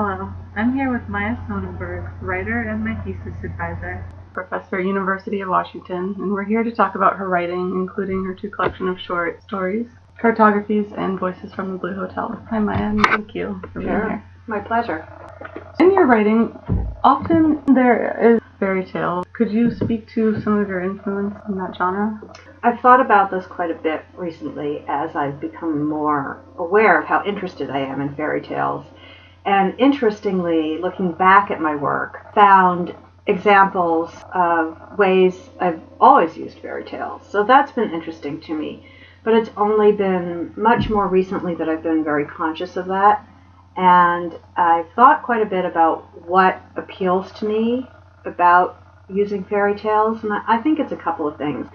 Hello, I'm here with Maya Sonenberg, writer and my thesis advisor, professor at University of Washington, and we're here to talk about her writing, including her 2 collections of short stories, Cartographies and Voices from the Blue Hotel. Hi Maya, and thank you for being here. My pleasure. In your writing, often there is fairy tale. Could you speak to some of your influence in that genre? I've thought about this quite a bit recently as I've become more aware of how interested I am in fairy tales. And interestingly, looking back at my work, found examples of ways I've always used fairy tales. So that's been interesting to me. But it's only been much more recently that I've been very conscious of that. And I've thought quite a bit about what appeals to me about using fairy tales. And I think it's a couple of things.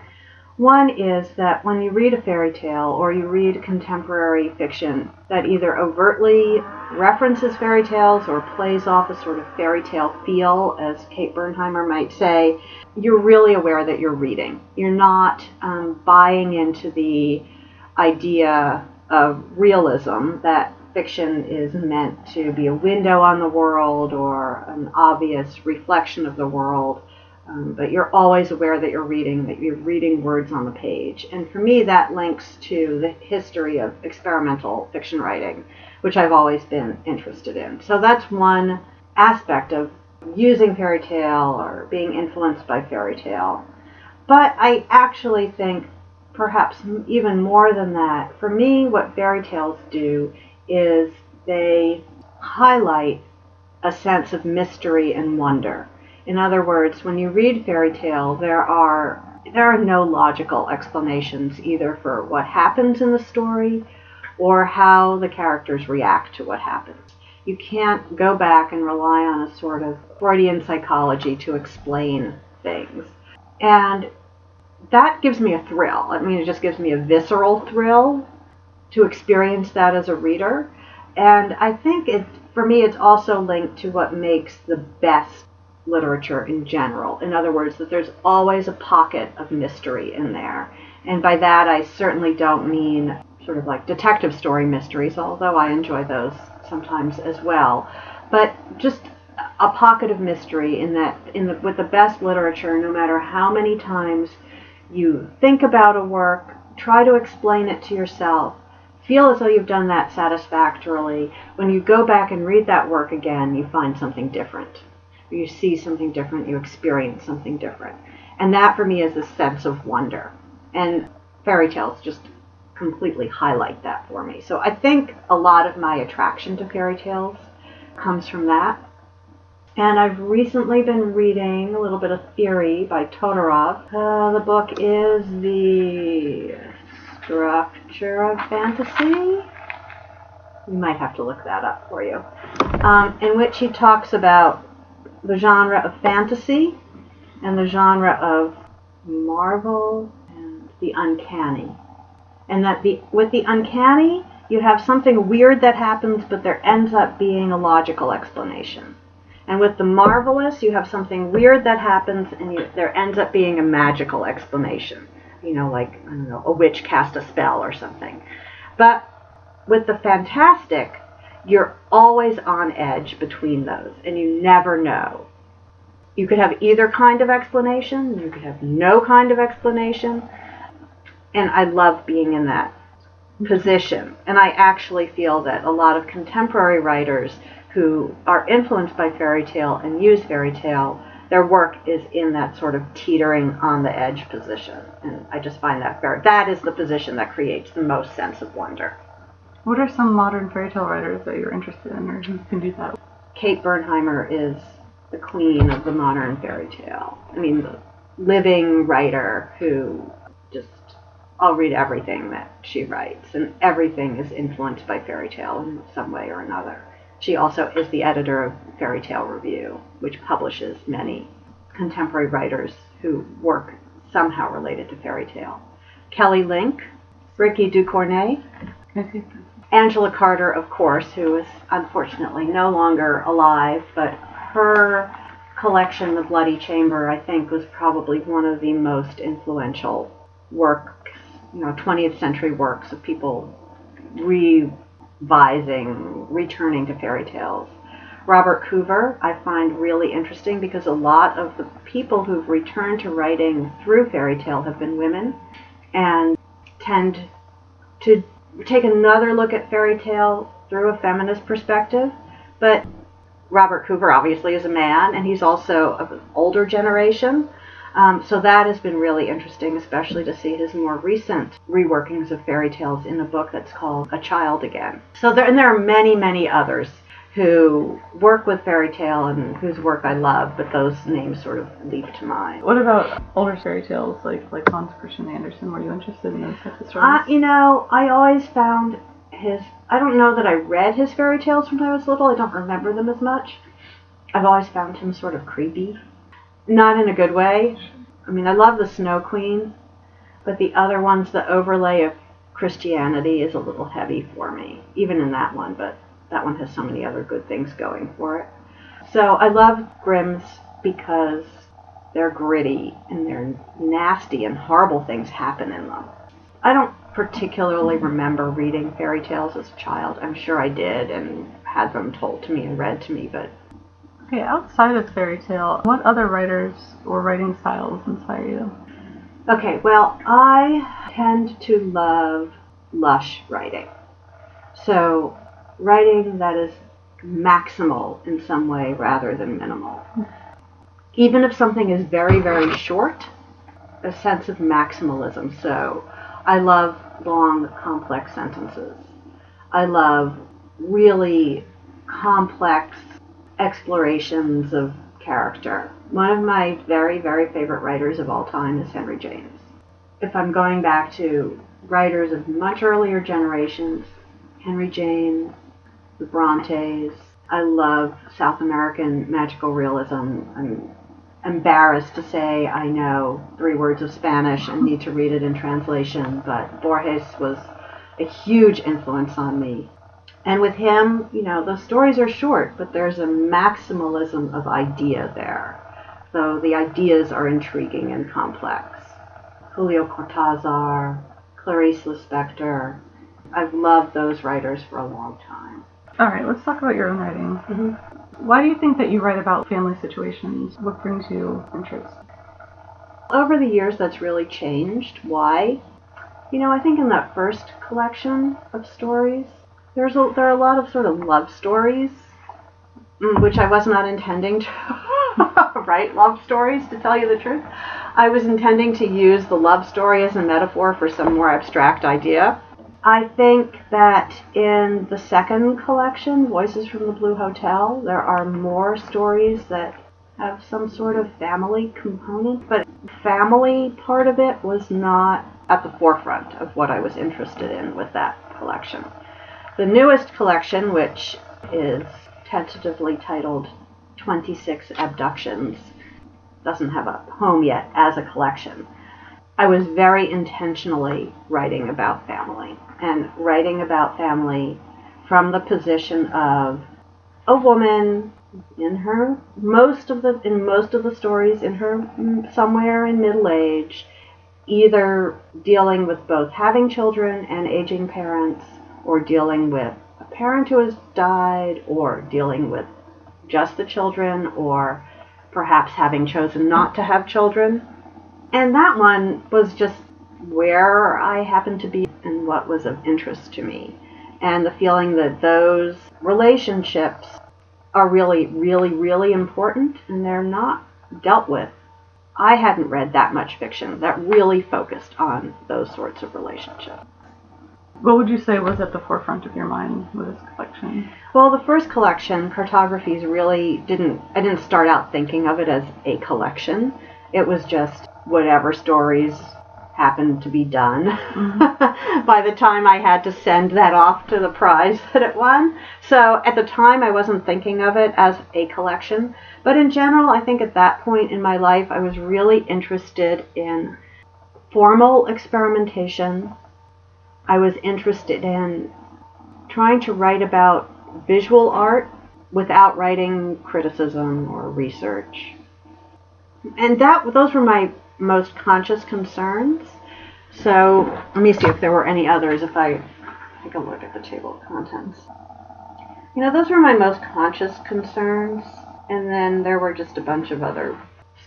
One is that when you read a fairy tale or you read contemporary fiction that either overtly references fairy tales or plays off a sort of fairy tale feel, as Kate Bernheimer might say, you're really aware that you're reading. You're not buying into the idea of realism, that fiction is meant to be a window on the world or an obvious reflection of the world. But you're always aware that you're reading words on the page. And for me, that links to the history of experimental fiction writing, which I've always been interested in. So that's one aspect of using fairy tale or being influenced by fairy tale. But I actually think perhaps even more than that, for me, what fairy tales do is they highlight a sense of mystery and wonder. In other words, when you read fairy tale, there are no logical explanations either for what happens in the story or how the characters react to what happens. You can't go back and rely on a sort of Freudian psychology to explain things. And that gives me a thrill. I mean, it just gives me a visceral thrill to experience that as a reader. And I think for me, it's also linked to what makes the best literature in general. In other words, that there's always a pocket of mystery in there. And by that, I certainly don't mean sort of like detective story mysteries, although I enjoy those sometimes as well. But just a pocket of mystery with the best literature, no matter how many times you think about a work, try to explain it to yourself, feel as though you've done that satisfactorily. When you go back and read that work again, you find something different. You see something different, you experience something different. And that for me is a sense of wonder. And fairy tales just completely highlight that for me. So I think a lot of my attraction to fairy tales comes from that. And I've recently been reading a little bit of theory by Todorov. The book is The Structure of Fantasy. You might have to look that up for you. In which he talks about the genre of fantasy and the genre of marvel and the uncanny. And that with the uncanny, you have something weird that happens, but there ends up being a logical explanation. And with the marvelous, you have something weird that happens, and there ends up being a magical explanation. Like, I don't know, a witch cast a spell or something. But with the fantastic, you're always on edge between those, and you never know. You could have either kind of explanation, you could have no kind of explanation, and I love being in that position. And I actually feel that a lot of contemporary writers who are influenced by fairy tale and use fairy tale, their work is in that sort of teetering on the edge position. And I just find that is the position that creates the most sense of wonder. What are some modern fairy tale writers that you're interested in or who can do that? Kate Bernheimer is the queen of the modern fairy tale. I mean, the living writer who I'll read everything that she writes, and everything is influenced by fairy tale in some way or another. She also is the editor of Fairy Tale Review, which publishes many contemporary writers who work somehow related to fairy tale. Kelly Link, Ricky Ducournay, Angela Carter, of course, who is unfortunately no longer alive, but her collection, The Bloody Chamber, I think was probably one of the most influential works, 20th century works of people revising, returning to fairy tales. Robert Coover I find really interesting because a lot of the people who've returned to writing through fairy tale have been women and tend to take another look at fairy tale through a feminist perspective. But Robert Coover obviously is a man, and he's also of an older generation. So that has been really interesting, especially to see his more recent reworkings of fairy tales in a book that's called A Child Again. There are many, many others who work with fairy tale and whose work I love, but those names sort of leap to mind. What about older fairy tales like Hans Christian Andersen? Were you interested in those types of stories? I always found I don't know that I read his fairy tales when I was little. I don't remember them as much. I've always found him sort of creepy. Not in a good way. I mean, I love the Snow Queen, but the other ones, the overlay of Christianity is a little heavy for me, even in that one, but that one has so many other good things going for it. So I love Grimm's because they're gritty and they're nasty and horrible things happen in them. I don't particularly remember reading fairy tales as a child. I'm sure I did and had them told to me and read to me, but okay, outside of fairy tale, what other writers or writing styles inspire you? Okay, well, I tend to love lush writing. So, writing that is maximal in some way rather than minimal. Even if something is very, very short, a sense of maximalism. So, I love long, complex sentences. I love really complex explorations of character. One of my very, very favorite writers of all time is Henry James. If I'm going back to writers of much earlier generations, Henry James, the Brontes, I love South American magical realism. I'm embarrassed to say I know 3 words of Spanish and need to read it in translation, but Borges was a huge influence on me. And with him, the stories are short, but there's a maximalism of idea there. So the ideas are intriguing and complex. Julio Cortázar, Clarice Lispector. I've loved those writers for a long time. All right, let's talk about your own writing. Mm-hmm. Why do you think that you write about family situations? What brings you interest? Over the years, that's really changed. Why? I think in that first collection of stories, there are a lot of sort of love stories, which I was not intending to write love stories, to tell you the truth. I was intending to use the love story as a metaphor for some more abstract idea. I think that in the second collection, Voices from the Blue Hotel, there are more stories that have some sort of family component, but the family part of it was not at the forefront of what I was interested in with that collection. The newest collection, which is tentatively titled 26 Abductions, doesn't have a home yet as a collection. I was very intentionally writing about family, and writing about family from the position of a woman in most of the stories in her somewhere in middle age, either dealing with both having children and aging parents, or dealing with a parent who has died, or dealing with just the children, or perhaps having chosen not to have children. And that one was just where I happened to be and what was of interest to me. And the feeling that those relationships are really, really, really important, and they're not dealt with. I hadn't read that much fiction that really focused on those sorts of relationships. What would you say was at the forefront of your mind with this collection? Well, the first collection, Cartographies, I didn't start out thinking of it as a collection. It was just whatever stories happened to be done by the time I had to send that off to the prize that it won. So at the time, I wasn't thinking of it as a collection. But in general, I think at that point in my life, I was really interested in formal experimentation. I was interested in trying to write about visual art without writing criticism or research. And those were my most conscious concerns. So let me see if there were any others if I take a look at the table of contents. Those were my most conscious concerns, and then there were just a bunch of other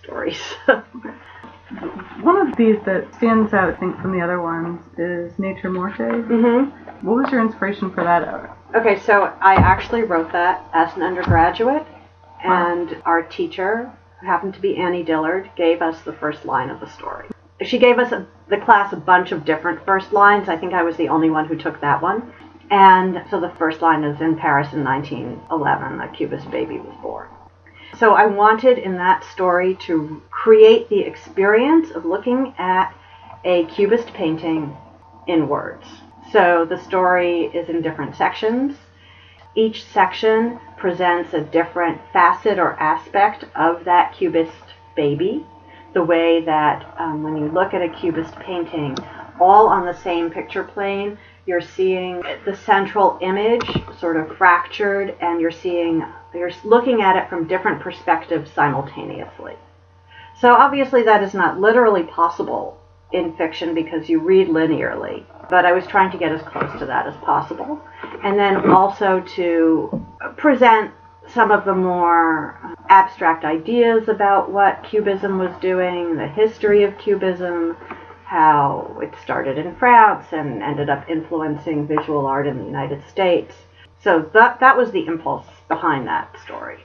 stories. One of these that stands out, I think, from the other ones is Nature Morte. Mm-hmm. What was your inspiration for that? Okay, so I actually wrote that as an undergraduate, and our teacher, who happened to be Annie Dillard, gave us the first line of the story. She gave us, the class, a bunch of different first lines. I think I was the only one who took that one. And so the first line is, in Paris in 1911, a Cubist baby was born. So I wanted in that story to create the experience of looking at a Cubist painting in words. So the story is in different sections. Each section presents a different facet or aspect of that Cubist baby. The way that when you look at a Cubist painting, all on the same picture plane, you're seeing the central image sort of fractured, and you're looking at it from different perspectives simultaneously. So obviously that is not literally possible in fiction because you read linearly, but I was trying to get as close to that as possible. And then also to present some of the more abstract ideas about what Cubism was doing, the history of Cubism, how it started in France and ended up influencing visual art in the United States. So that was the impulse behind that story.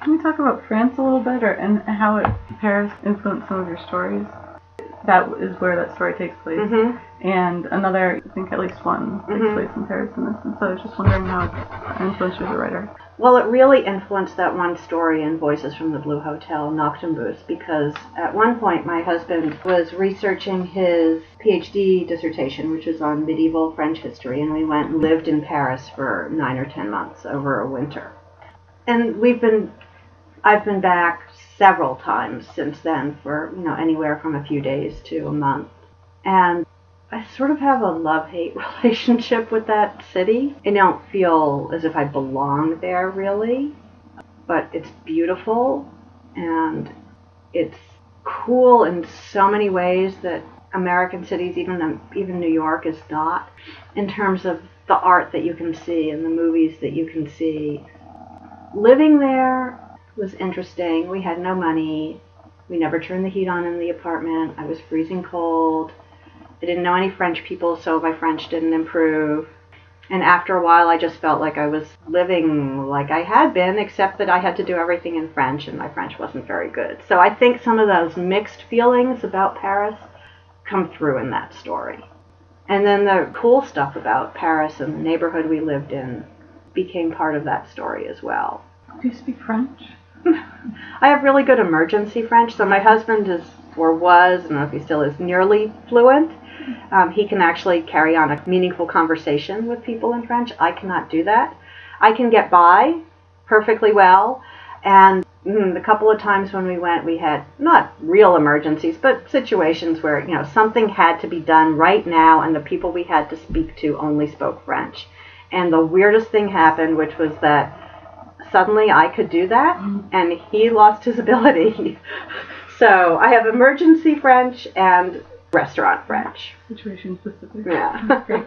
Can we talk about France a little bit, and how Paris influenced some of your stories? That is where that story takes place. Mm-hmm. And another, I think at least one, takes place in Paris in this. And so I was just wondering how it influenced you as a writer. Well, it really influenced that one story in Voices from the Blue Hotel, Noctambus, because at one point my husband was researching his PhD dissertation, which was on medieval French history, and we went and lived in Paris for 9 or 10 months over a winter. And I've been back several times since then for, anywhere from a few days to a month. And I sort of have a love-hate relationship with that city. I don't feel as if I belong there, really. But it's beautiful, and it's cool in so many ways that American cities, even New York, is not, in terms of the art that you can see and the movies that you can see. Living there was interesting. We had no money. We never turned the heat on in the apartment. I was freezing cold. I didn't know any French people, so my French didn't improve. And after a while, I just felt like I was living like I had been, except that I had to do everything in French, and my French wasn't very good. So I think some of those mixed feelings about Paris come through in that story. And then the cool stuff about Paris and the neighborhood we lived in became part of that story as well. Do you speak French? I have really good emergency French, so my husband is, or was, I don't know if he still is, nearly fluent. He can actually carry on a meaningful conversation with people in French. I cannot do that. I can get by perfectly well, and the couple of times when we went, we had not real emergencies, but situations where, something had to be done right now, and the people we had to speak to only spoke French. And the weirdest thing happened, which was that suddenly I could do that, and he lost his ability. So I have emergency French and restaurant French. Situation specific. Yeah. Great.